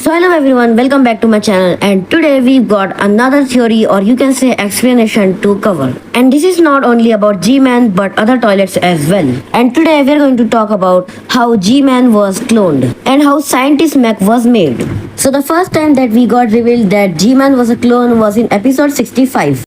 So hello everyone, welcome back to my channel, and today we've got another theory or you can say explanation to cover. And this is not only about G-Man but other toilets as well. And today we're going to talk about how G-Man was cloned and how scientist mech was made. So the first time that we got revealed that G-Man was a clone was in episode 65.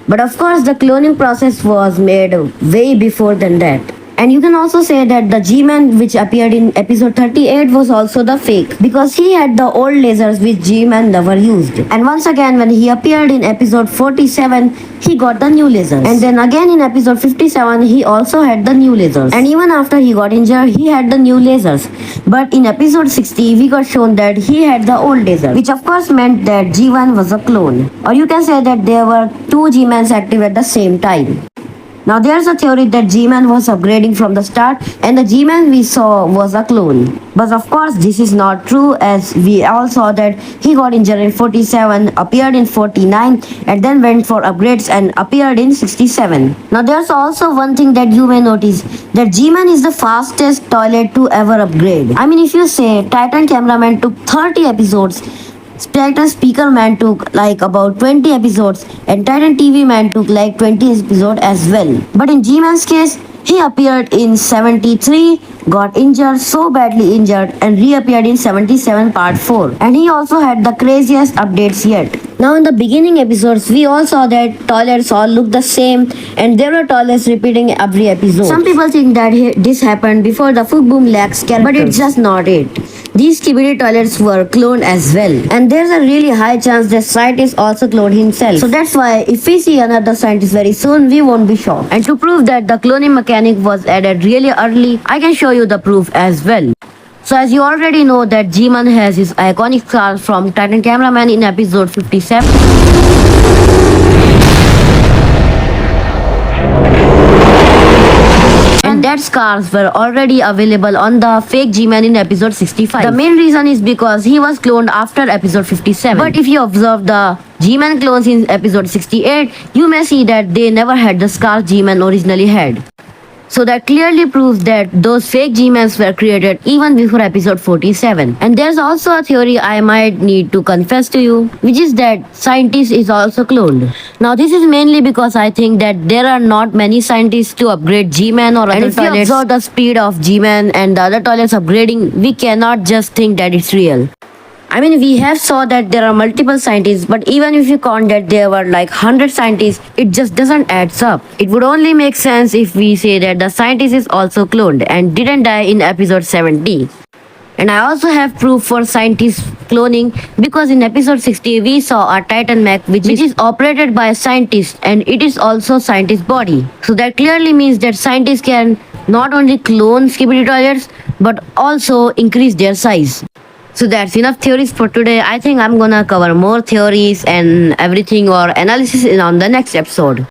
But of course the cloning process was made way before than that. And you can also say that the G-Man which appeared in episode 38 was also the fake because he had the old lasers which G-Man never used. And once again when he appeared in episode 47, he got the new lasers. And then again in episode 57, he also had the new lasers. And even after he got injured, he had the new lasers. But in episode 60, we got shown that he had the old laser, which of course meant that G-Man was a clone. Or you can say that there were two G-Mans active at the same time. Now there's a theory that G-Man was upgrading from the start and the G-Man we saw was a clone. But of course this is not true, as we all saw that he got injured in 47, appeared in 49 and then went for upgrades and appeared in 67. Now there's also one thing that you may notice, that G-Man is the fastest toilet to ever upgrade. I mean, if you say Titan Cameraman took 30 episodes, Titan Speaker Man took like about 20 episodes and Titan TV Man took like 20 episodes as well. But in G-Man's case, he appeared in 73, got injured, so badly injured, and reappeared in 77 part 4. And he also had the craziest updates yet. Now in the beginning episodes, we all saw that toilets all look the same and there were toilets repeating every episode. Some people think that this happened before the Fook Boom Lax character, but it's just not it. These Skibidi toilets were cloned as well. And there's a really high chance that scientist also cloned himself. So that's why if we see another scientist very soon, we won't be shocked. And to prove that the cloning mechanic was added really early, I can show you the proof as well. So as you already know that G-Man has his iconic scars from Titan Cameraman in episode 57. And that scars were already available on the fake G-Man in episode 65. The main reason is because he was cloned after episode 57. But if you observe the G-Man clones in episode 68, you may see that they never had the scars G-Man originally had. So that clearly proves that those fake G-Mans were created even before episode 47. And there's also a theory I might need to confess to you, which is that scientist is also cloned. Now this is mainly because I think that there are not many scientists to upgrade G-Man or other toilets. And if you observe the speed of G-Man and the other toilets upgrading, we cannot just think that it's real. I mean, we have saw that there are multiple scientists, but even if you count that there were like 100 scientists, it just doesn't add up. It would only make sense if we say that the scientist is also cloned and didn't die in episode 70. And I also have proof for scientist cloning because in episode 60 we saw a Titan mech which is operated by a scientist and it is also scientist's body. So that clearly means that scientists can not only clone Skibidi toilets but also increase their size. So that's enough theories for today. I think I'm gonna cover more theories and everything or analysis on the next episode.